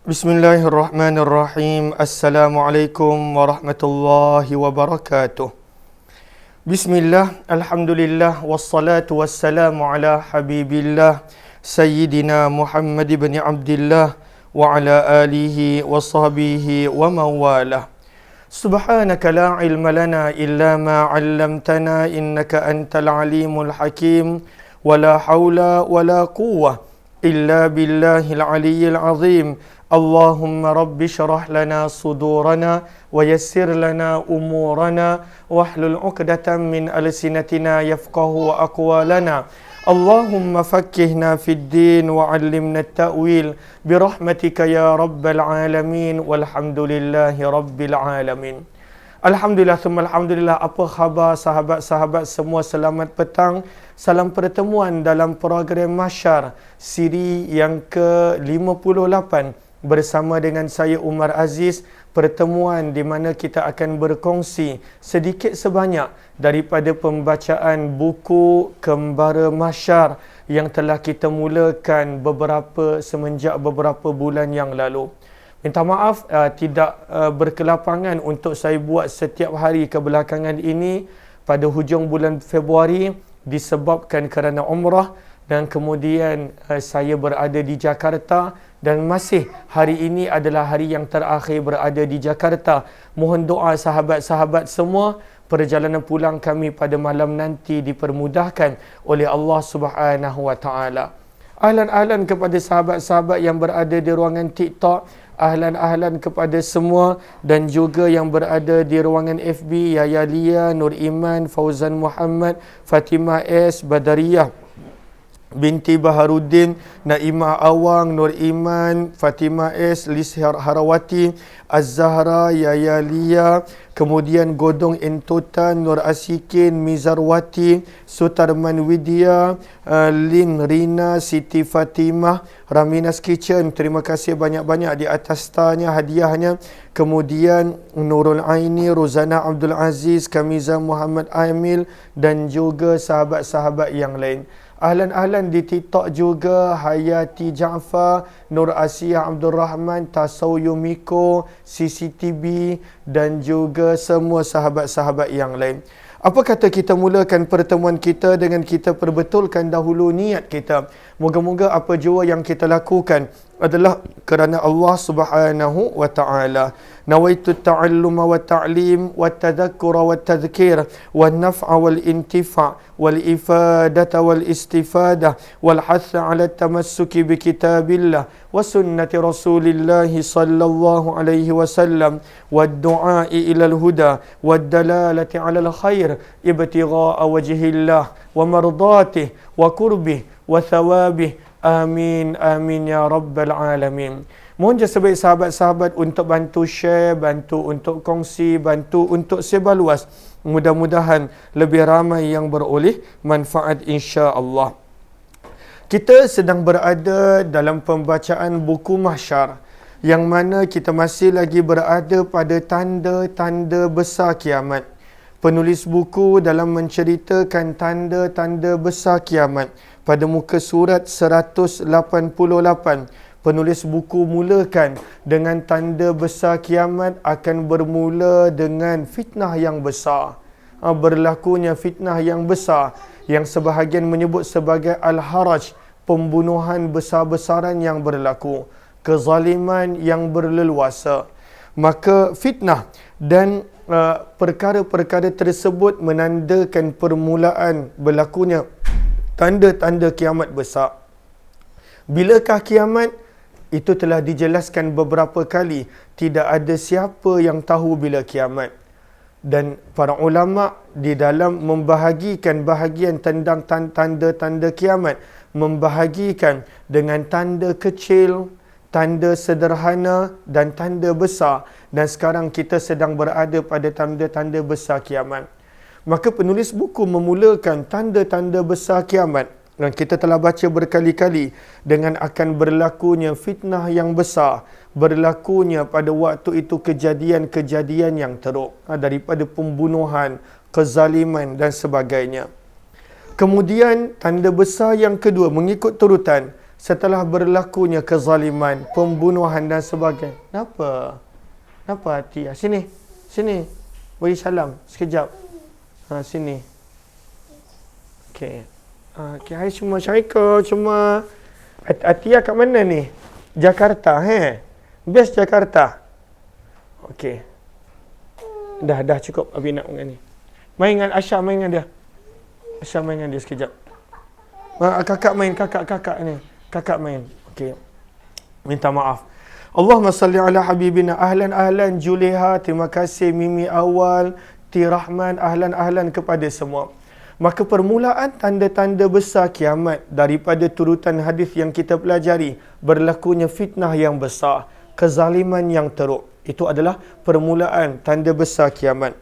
Bismillahirrahmanirrahim. Assalamualaikum warahmatullahi wabarakatuh. Bismillah, alhamdulillah, wassalatu wassalamu ala habibillah Sayyidina Muhammad ibn Abdillah wa ala alihi wa sahbihi wa mawalah. Subhanaka la ilma lana illa ma 'allamtana innaka antal alimul hakim wa la hawla wa la quwwah illa billahil aliyyil azim. Allahumma rabbi syrah lana sudurana wa yassir lana umurana wahlul 'uqdatam min alsinatina yafqahu aqwalana. Allahumma fakkihna fid din wa 'allimna at-ta'wil birahmatika ya rabbal alamin walhamdulillahi rabbil alamin. Alhamdulillah thumma alhamdulillah. Apa khabar sahabat-sahabat semua? Selamat petang. Salam pertemuan dalam program Mahsyar siri yang ke-58 bersama dengan saya Umar Aziz. Pertemuan di mana kita akan berkongsi sedikit sebanyak daripada pembacaan buku Kembara Mahsyar yang telah kita mulakan semenjak beberapa bulan yang lalu. Minta maaf tidak berkelapangan untuk saya buat setiap hari kebelakangan ini pada hujung bulan Februari disebabkan kerana umrah, dan kemudian saya berada di Jakarta dan masih hari ini adalah hari yang terakhir berada di Jakarta. Mohon doa sahabat-sahabat semua, perjalanan pulang kami pada malam nanti dipermudahkan oleh Allah Subhanahu wa taala. Ahlan-ahlan kepada sahabat-sahabat yang berada di ruangan TikTok, ahlan-ahlan kepada semua, dan juga yang berada di ruangan FB, Yaya Lia, Nur Iman, Fauzan Muhammad, Fatimah S, Badariyah binti Baharuddin, Naimah Awang, Nur Iman, Fatimah S, Lis Harawati, Az-Zahra, Yaya Lia, kemudian Godong Entotan, Nur Asikin, Mizarwati, Sutarman Widya, Lin Rina, Siti Fatimah, Ramina's Kitchen, terima kasih banyak-banyak di atas tanya hadiahnya. Kemudian Nurul Aini, Rozana Abdul Aziz, Kamiza Muhammad Amil, dan juga sahabat-sahabat yang lain. Ahlan-ahlan di TikTok juga, Hayati Ja'far, Nur Asia Abdul Rahman, Tasau Yumiko, CCTV, dan juga semua sahabat-sahabat yang lain. Apa kata kita mulakan pertemuan kita dengan kita perbetulkan dahulu niat kita. Moga-moga apa jua yang kita lakukan adalah kerana Allah Subhanahu wa taala. Nawaitu at-ta'alluma wa ta'lim wa at-tadhakkura wa at-tadhkir wa an-naf'a wal intifa' wal ifadata wal istifadah wal hatha 'ala at-tamassuki bi kitabillah wa sunnati Rasulillah sallallahu alaihi wasallam wa ad-du'a'i ila al-huda wa ad-dalalati 'ala al-khair ibtigha'a wajhillah wa mardatihi wa qurbih wa thawabih. Amin amin ya rabbal alamin. Mohon je sebaik sahabat-sahabat untuk bantu share, bantu untuk kongsi, bantu untuk sebar luas. Mudah-mudahan lebih ramai yang beroleh manfaat insya-Allah. Kita sedang berada dalam pembacaan buku Mahsyar, yang mana kita masih lagi berada pada tanda-tanda besar kiamat. Penulis buku dalam menceritakan tanda-tanda besar kiamat pada muka surat 188. Penulis buku mulakan dengan tanda besar kiamat akan bermula dengan fitnah yang besar. Berlakunya fitnah yang besar yang sebahagian menyebut sebagai al-haraj, pembunuhan besar-besaran yang berlaku, kezaliman yang berleluasa. Maka fitnah dan perkara-perkara tersebut menandakan permulaan berlakunya tanda-tanda kiamat besar. Bilakah kiamat? Itu telah dijelaskan beberapa kali. Tidak ada siapa yang tahu bila kiamat. Dan para ulama di dalam membahagikan bahagian tentang tanda-tanda kiamat, membahagikan dengan tanda kecil, tanda sederhana dan tanda besar. Dan sekarang kita sedang berada pada tanda-tanda besar kiamat. Maka penulis buku memulakan tanda-tanda besar kiamat, dan kita telah baca berkali-kali, dengan akan berlakunya fitnah yang besar, berlakunya pada waktu itu kejadian-kejadian yang teruk, daripada pembunuhan, kezaliman dan sebagainya. Kemudian tanda besar yang kedua mengikut turutan, setelah berlakunya kezaliman, pembunuhan dan sebagainya. Kenapa? Kenapa hati? Sini. Sini. Bagi salam sekejap. Sini. Okey. Hai semua. Assalamualaikum semua. Atia kat mana ni? Jakarta, Best Jakarta. Okey. Dah cukup Abi nak dengan ni. Main dengan Asha, main dengan dia. Asha main dengan dia sekejap. Kakak main, kakak ni. Kakak main. Okey. Minta maaf. Allahumma salli ala habibina. Ahlan Juleha. Terima kasih Mimi Awal, Ti Rahman, ahlan kepada semua. Maka permulaan tanda-tanda besar kiamat daripada turutan hadis yang kita pelajari, berlakunya fitnah yang besar, kezaliman yang teruk. Itu adalah permulaan tanda besar kiamat.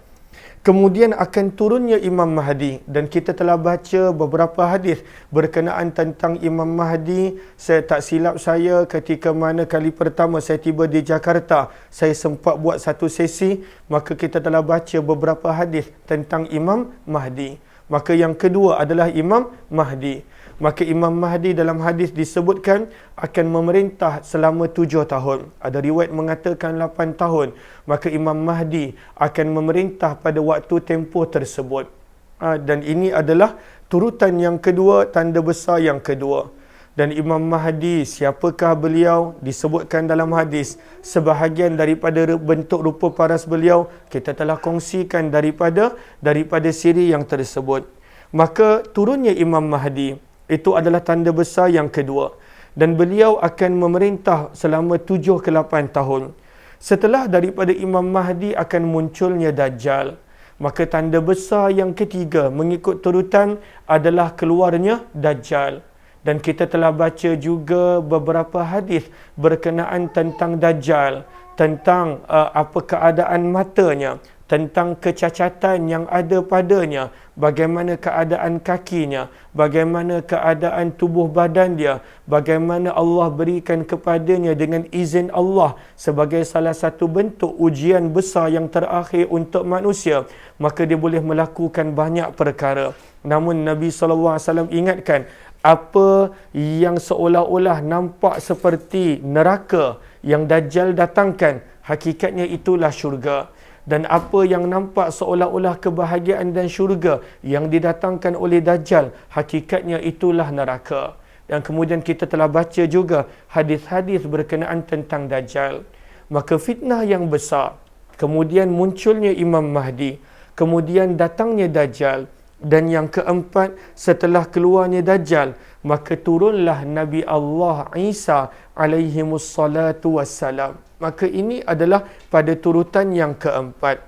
Kemudian akan turunnya Imam Mahdi, dan kita telah baca beberapa hadis berkenaan tentang Imam Mahdi. Saya tak silap saya, ketika mana kali pertama saya tiba di Jakarta, saya sempat buat satu sesi, maka kita telah baca beberapa hadis tentang Imam Mahdi. Maka yang kedua adalah Imam Mahdi. Maka Imam Mahdi dalam hadis disebutkan akan memerintah selama 7 tahun. Ada riwayat mengatakan 8 tahun. Maka Imam Mahdi akan memerintah pada waktu tempoh tersebut. Dan ini adalah turutan yang kedua, tanda besar yang kedua. Dan Imam Mahdi, siapakah beliau? Disebutkan dalam hadis. Sebahagian daripada bentuk rupa paras beliau kita telah kongsikan daripada siri yang tersebut. Maka turunnya Imam Mahdi itu adalah tanda besar yang kedua. Dan beliau akan memerintah selama 7 ke 8 tahun. Setelah daripada Imam Mahdi akan munculnya Dajjal. Maka tanda besar yang ketiga mengikut turutan adalah keluarnya Dajjal. Dan kita telah baca juga beberapa hadis berkenaan tentang Dajjal, tentang apa keadaan matanya, tentang kecacatan yang ada padanya, bagaimana keadaan kakinya, bagaimana keadaan tubuh badan dia, bagaimana Allah berikan kepadanya dengan izin Allah sebagai salah satu bentuk ujian besar yang terakhir untuk manusia, maka dia boleh melakukan banyak perkara. Namun Nabi SAW ingatkan, apa yang seolah-olah nampak seperti neraka yang Dajjal datangkan, hakikatnya itulah syurga. Dan apa yang nampak seolah-olah kebahagiaan dan syurga yang didatangkan oleh Dajjal, hakikatnya itulah neraka. Dan kemudian kita telah baca juga hadis-hadis berkenaan tentang Dajjal. Maka fitnah yang besar, kemudian munculnya Imam Mahdi, kemudian datangnya Dajjal. Dan yang keempat, setelah keluarnya Dajjal, maka turunlah Nabi Allah Isa alaihimus salatu wassalam. Maka ini adalah pada turutan yang keempat.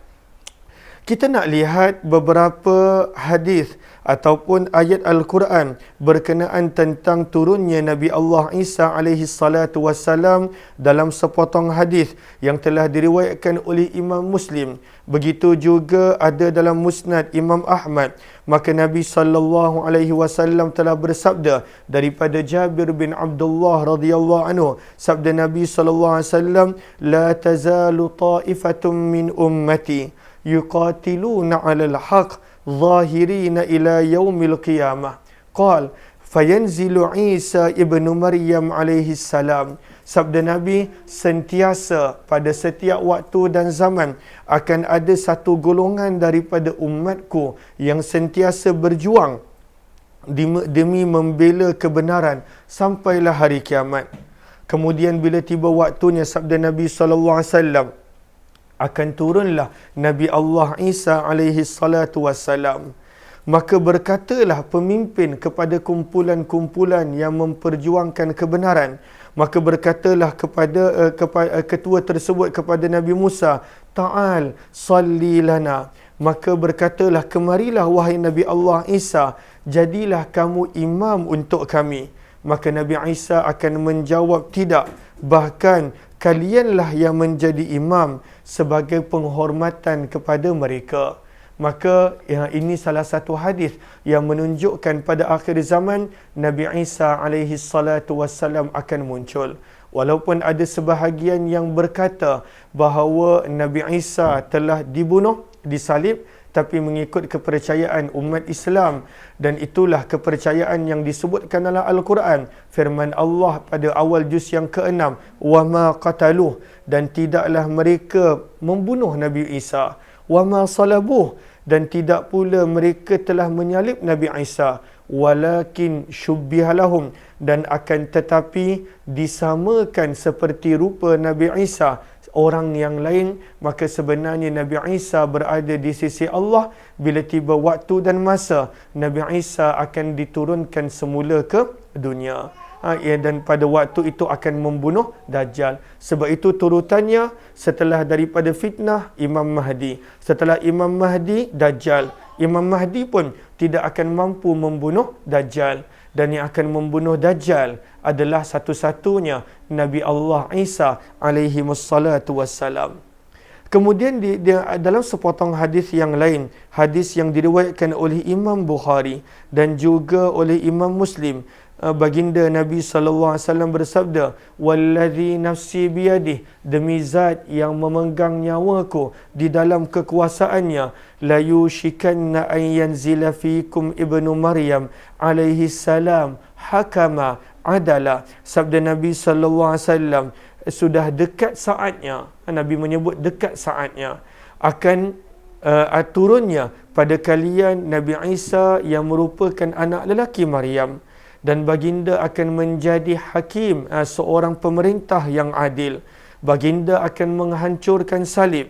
Kita nak lihat beberapa hadis ataupun ayat Al-Quran berkenaan tentang turunnya Nabi Allah Isa alaihi salatu wassalam dalam sepotong hadis yang telah diriwayatkan oleh Imam Muslim. Begitu juga ada dalam Musnad Imam Ahmad. Maka Nabi sallallahu alaihi wasallam telah bersabda daripada Jabir bin Abdullah radhiyallahu anhu, sabda Nabi sallallahu alaihi wasallam, la tazalu ta'ifatun min ummati yuqatiluna 'alal haqq zahirina ila yaumil qiyamah. Qal fayanzilu Isa ibnu Maryam alaihi salam. Sabda Nabi, sentiasa pada setiap waktu dan zaman akan ada satu golongan daripada umatku yang sentiasa berjuang demi membela kebenaran sampailah hari kiamat. Kemudian bila tiba waktunya, sabda Nabi SAW, akan turunlah Nabi Allah Isa alaihi salatu wassalam. Maka berkatalah pemimpin kepada kumpulan-kumpulan yang memperjuangkan kebenaran. Maka berkatalah kepada ketua tersebut kepada Nabi Musa, Ta'al salli lana. Maka berkatalah, kemarilah wahai Nabi Allah Isa, jadilah kamu imam untuk kami. Maka Nabi Isa akan menjawab, tidak, bahkan kalianlah yang menjadi imam sebagai penghormatan kepada mereka. Maka ini salah satu hadis yang menunjukkan pada akhir zaman Nabi Isa alaihi salatu wassalam akan muncul. Walaupun ada sebahagian yang berkata bahawa Nabi Isa telah dibunuh, disalib, tapi mengikut kepercayaan umat Islam. Dan itulah kepercayaan yang disebutkan dalam Al-Quran. Firman Allah pada awal juz yang ke-6, وَمَا قَتَلُوهُ, dan tidaklah mereka membunuh Nabi Isa. وَمَا صَلَبُوهُ, dan tidak pula mereka telah menyalib Nabi Isa. Walakin syubbiha lahum, dan akan tetapi disamakan seperti rupa Nabi Isa orang yang lain. Maka sebenarnya Nabi Isa berada di sisi Allah. Bila tiba waktu dan masa, Nabi Isa akan diturunkan semula ke dunia. Dan pada waktu itu akan membunuh Dajjal. Sebab itu turutannya, setelah daripada fitnah, Imam Mahdi. Setelah Imam Mahdi, Dajjal. Imam Mahdi pun tidak akan mampu membunuh Dajjal. Dan yang akan membunuh Dajjal adalah satu-satunya Nabi Allah Isa alaihi wassalatu wassalam. Kemudian dalam sepotong hadis yang lain, hadis yang diriwayatkan oleh Imam Bukhari dan juga oleh Imam Muslim, baginda Nabi SAW bersabda, "Wallazi nafsi biyadih, demi zat yang memegang nyawaku di dalam kekuasaannya, la yushikanna an yanzila fikum ibnu Maryam alaihi salam hakama adala." Sabda Nabi SAW, sudah dekat saatnya, Nabi menyebut dekat saatnya, akan turunnya pada kalian Nabi Isa yang merupakan anak lelaki Maryam. Dan baginda akan menjadi hakim, seorang pemerintah yang adil. Baginda akan menghancurkan salib,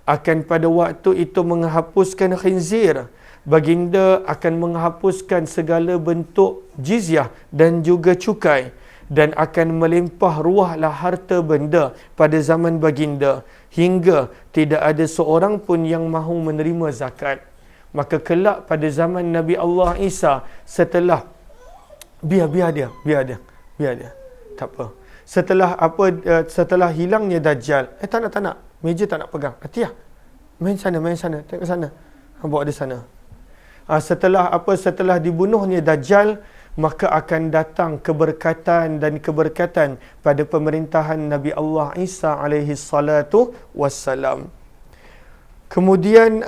akan pada waktu itu menghapuskan khinzir. Baginda akan menghapuskan segala bentuk jizyah dan juga cukai. Dan akan melimpah ruahlah harta benda pada zaman baginda, hingga tidak ada seorang pun yang mahu menerima zakat. Maka kelak pada zaman Nabi Allah Isa, setelah biar dia tak apa, setelah hilangnya Dajjal, tak nak meja tak nak pegang, Atiyah main sana tengok sana, bawa dia sana. Setelah dibunuhnya Dajjal, maka akan datang keberkatan pada pemerintahan Nabi Allah Isa alaihi salatu wassalam. Kemudian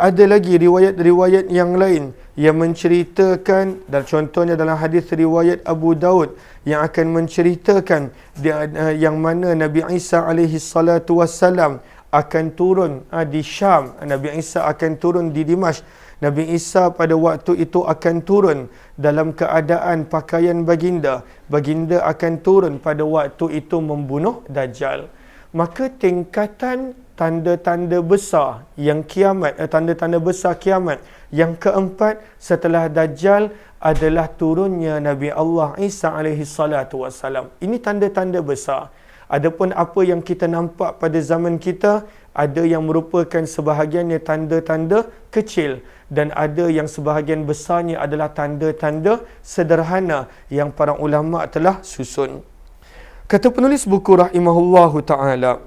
ada lagi riwayat yang lain yang menceritakan, dan contohnya dalam hadis riwayat Abu Daud yang akan menceritakan yang mana Nabi Isa alaihi salatu wassalam akan turun di Syam. Nabi Isa akan turun di Dimashq. Nabi Isa pada waktu itu akan turun dalam keadaan pakaian baginda. Baginda akan turun pada waktu itu membunuh Dajjal. Maka tingkatan tanda-tanda besar yang kiamat, tanda-tanda besar kiamat yang keempat setelah Dajjal adalah turunnya Nabi Allah Isa alaihi salatu wassalam. Ini tanda-tanda besar. Adapun apa yang kita nampak pada zaman kita, ada yang merupakan sebahagiannya tanda-tanda kecil dan ada yang sebahagian besarnya adalah tanda-tanda sederhana yang para ulama telah susun. Kata penulis buku rahimahullahu ta'ala,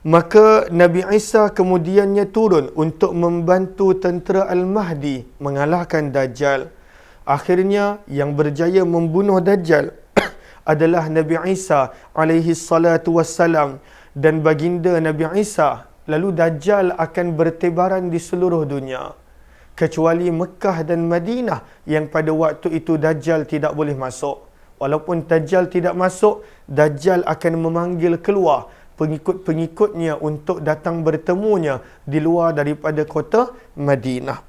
maka Nabi Isa kemudiannya turun untuk membantu tentera Al-Mahdi mengalahkan Dajjal. Akhirnya yang berjaya membunuh Dajjal adalah Nabi Isa alaihi salatu wassalam dan baginda Nabi Isa. Lalu Dajjal akan bertebaran di seluruh dunia, kecuali Mekah dan Madinah yang pada waktu itu Dajjal tidak boleh masuk. Walaupun Dajjal tidak masuk, Dajjal akan memanggil keluar pengikut-pengikutnya untuk datang bertemunya di luar daripada kota Madinah.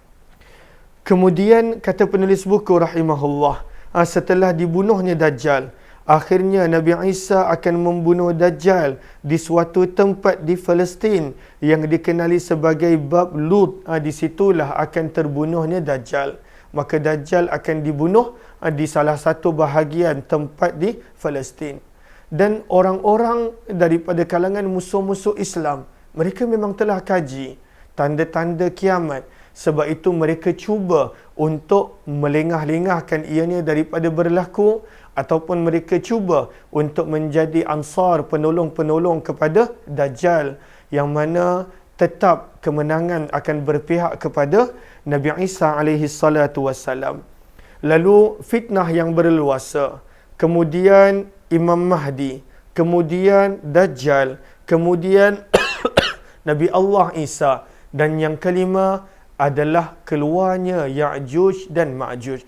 Kemudian kata penulis buku rahimahullah, setelah dibunuhnya Dajjal, akhirnya Nabi Isa akan membunuh Dajjal di suatu tempat di Palestin yang dikenali sebagai Bab Lut. Di situlah akan terbunuhnya Dajjal. Maka Dajjal akan dibunuh di salah satu bahagian tempat di Palestin. Dan orang-orang daripada kalangan musuh-musuh Islam, mereka memang telah kaji tanda-tanda kiamat. Sebab itu mereka cuba untuk melengah-lengahkan ianya daripada berlaku, ataupun mereka cuba untuk menjadi ansar, penolong-penolong kepada Dajjal, yang mana tetap kemenangan akan berpihak kepada Nabi Isa alaihi salatu wassalam. Lalu fitnah yang berleluasa, kemudian Imam Mahdi, kemudian Dajjal, kemudian Nabi Allah Isa, Dan yang kelima adalah keluarnya Ya'juj dan Ma'juj.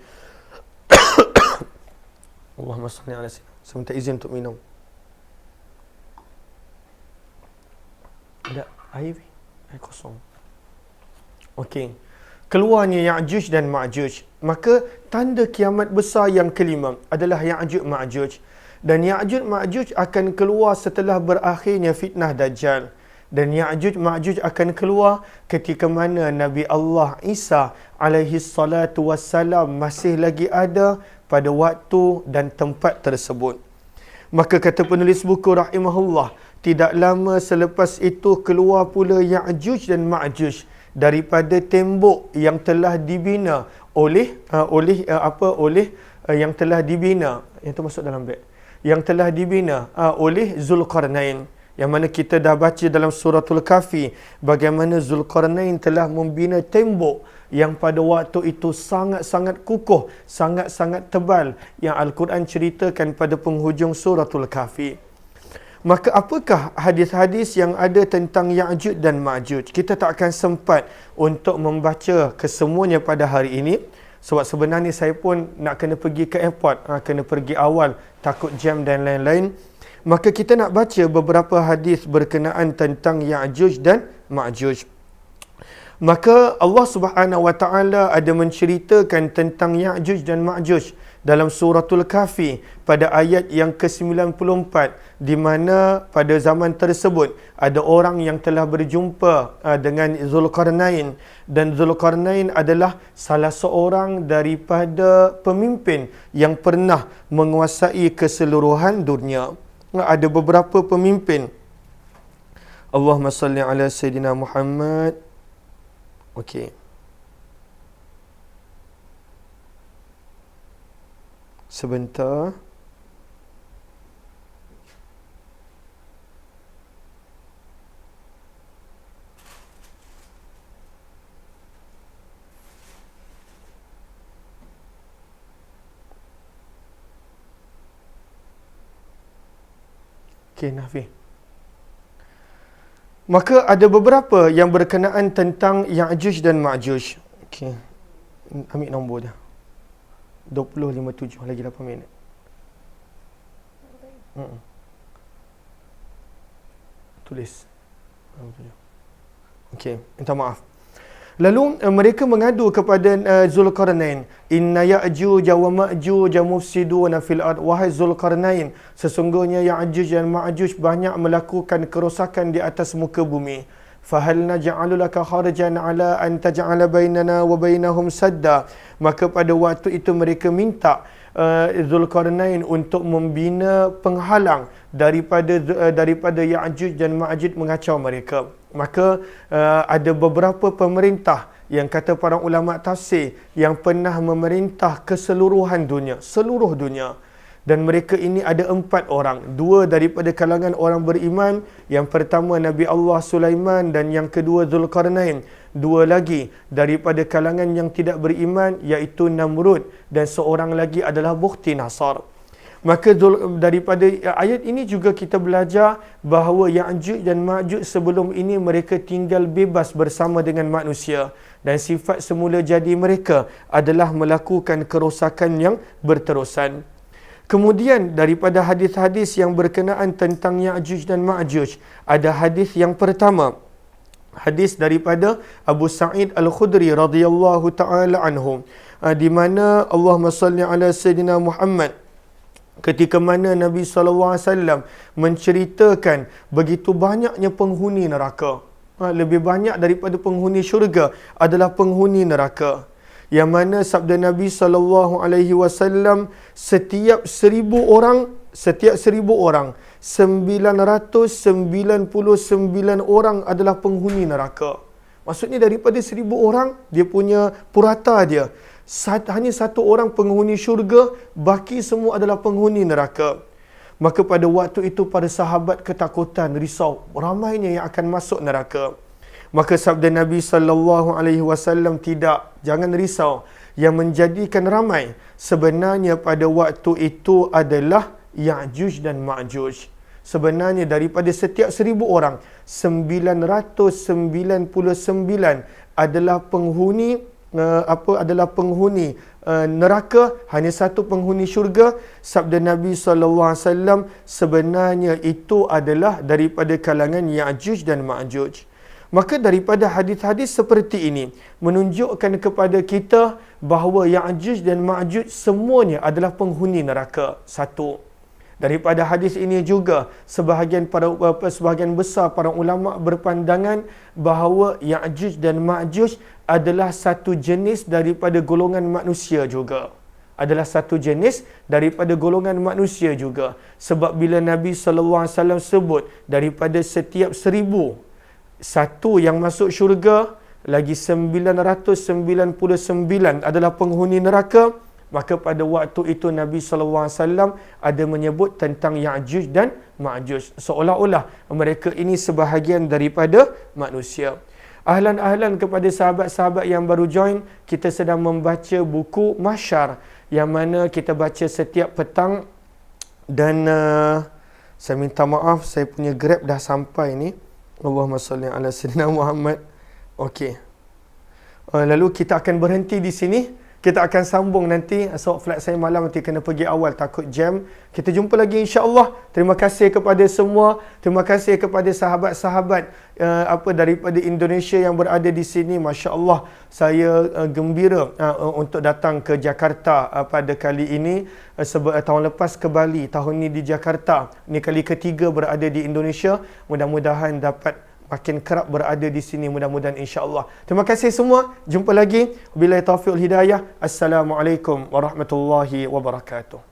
Allahumma salli ala sayyidina. Saya minta izin untuk minum. Ada air kosong. Okey. Keluarnya Ya'juj dan Ma'juj. Maka tanda kiamat besar yang kelima adalah Ya'juj Ma'juj. Dan Ya'juj Ma'juj akan keluar setelah berakhirnya fitnah Dajjal. Dan Ya'juj Ma'juj akan keluar ketika mana Nabi Allah Isa alaihi salatu wassalam masih lagi ada pada waktu dan tempat tersebut. Maka kata penulis buku rahimahullah, tidak lama selepas itu keluar pula Ya'juj dan Ma'juj daripada tembok yang telah dibina yang telah dibina, yang termasuk dalam beg, yang telah dibina oleh Zulkarnain. Yang mana kita dah baca dalam suratul Kahfi bagaimana Zulkarnain telah membina tembok yang pada waktu itu sangat-sangat kukuh, sangat-sangat tebal, yang Al-Quran ceritakan pada penghujung suratul Kahfi. Maka apakah hadis-hadis yang ada tentang Ya'juj dan Ma'juj? Kita tak akan sempat untuk membaca kesemuanya pada hari ini, sebab sebenarnya saya pun nak kena pergi ke airport, kena pergi awal, takut jam dan lain-lain. Maka kita nak baca beberapa hadis berkenaan tentang Ya'juj dan Ma'juj. Maka Allah Subhanahu wa taala ada menceritakan tentang Ya'juj dan Ma'juj dalam suratul Kahfi pada ayat yang ke-94, di mana pada zaman tersebut ada orang yang telah berjumpa dengan Zulkarnain, dan Zulkarnain adalah salah seorang daripada pemimpin yang pernah menguasai keseluruhan dunia. Ada beberapa pemimpin. Allahumma salli ala sayyidina Muhammad. Okey. Sebentar. Okey, Nafi. Maka ada beberapa yang berkenaan tentang Ya'juj dan Ma'juj. Okey. Ambil nombor dia. 20.57, lagi 8 minit. Tulis. Okey, minta maaf. Lalu mereka mengadu kepada Zulkarnain, inna Ya'juj wa Ma'juj mufsiduna fil ard. Wahai Zulkarnain, sesungguhnya Ya'juj dan Ma'juj banyak melakukan kerosakan di atas muka bumi. Fahal naj'alu laka kharjan ala an taj'ala bainana wa bainahum sadda. Maka pada waktu itu mereka minta Zulkarnain untuk membina penghalang daripada Ya'juj dan Ma'juj mengacau mereka. Maka ada beberapa pemerintah yang kata para ulama tafsir yang pernah memerintah keseluruhan dunia, seluruh dunia. Dan mereka ini ada 4 orang. 2 daripada kalangan orang beriman. Yang pertama Nabi Allah Sulaiman, dan yang kedua Zulkarnain. 2 lagi daripada kalangan yang tidak beriman, iaitu Namrud, dan seorang lagi adalah Bukhti Nasar. Maka daripada ayat ini juga kita belajar bahawa Ya'juj dan Ma'juj sebelum ini mereka tinggal bebas bersama dengan manusia, dan sifat semula jadi mereka adalah melakukan kerosakan yang berterusan. Kemudian daripada hadis-hadis yang berkenaan tentang Ya'juj dan Ma'juj, ada hadis yang pertama, hadis daripada Abu Sa'id Al-Khudri radhiyallahu taala anhu, di mana Allahumma salli ala sayyidina Muhammad, ketika mana Nabi SAW menceritakan begitu banyaknya penghuni neraka. Lebih banyak daripada penghuni syurga adalah penghuni neraka. Yang mana sabda Nabi SAW, setiap 1,000 orang, 999 orang adalah penghuni neraka. Maksudnya daripada 1,000 orang, dia punya purata dia, hanya 1 orang penghuni syurga, baki semua adalah penghuni neraka. Maka pada waktu itu para sahabat ketakutan, risau, ramainya yang akan masuk neraka. Maka sabda Nabi SAW, tidak, jangan risau. Yang menjadikan ramai sebenarnya pada waktu itu adalah Ya'juj dan Ma'juj. sebenarnya daripada setiap 1000 orang, 999 adalah penghuni neraka, hanya satu penghuni syurga. Sabda Nabi SAW, sebenarnya itu adalah daripada kalangan Ya'juj dan Ma'juj. Maka daripada hadis-hadis seperti ini menunjukkan kepada kita bahawa Ya'juj dan Ma'juj semuanya adalah penghuni neraka. Satu. Daripada hadis ini juga sebahagian besar para ulama berpandangan bahawa Ya'juj dan Ma'juj adalah satu jenis daripada golongan manusia juga. Adalah satu jenis daripada golongan manusia juga. Sebab bila Nabi SAW sebut daripada setiap 1000, satu yang masuk syurga, lagi 999 adalah penghuni neraka, maka pada waktu itu Nabi SAW ada menyebut tentang Ya'juj dan Ma'juj, seolah-olah mereka ini sebahagian daripada manusia. Ahlan kepada sahabat-sahabat yang baru join, kita sedang membaca buku Mahsyar yang mana kita baca setiap petang. Dan saya minta maaf, saya punya Grab dah sampai ni. Allahumma salli ala sayyidina Muhammad. Okey. Lalu kita akan berhenti di sini. Kita akan sambung nanti. Sebab flight saya malam nanti kena pergi awal, takut jam. Kita jumpa lagi insya-Allah. Terima kasih kepada semua. Terima kasih kepada sahabat-sahabat daripada Indonesia yang berada di sini. Masya-Allah, saya gembira untuk datang ke Jakarta pada kali ini. Sebab tahun lepas ke Bali, tahun ini di Jakarta. Ini kali ketiga berada di Indonesia. Mudah-mudahan dapat makin kerap berada di sini, mudah-mudahan insya-Allah. Terima kasih semua. Jumpa lagi. Wabillahi taufiq wal hidayah. Assalamualaikum warahmatullahi wabarakatuh.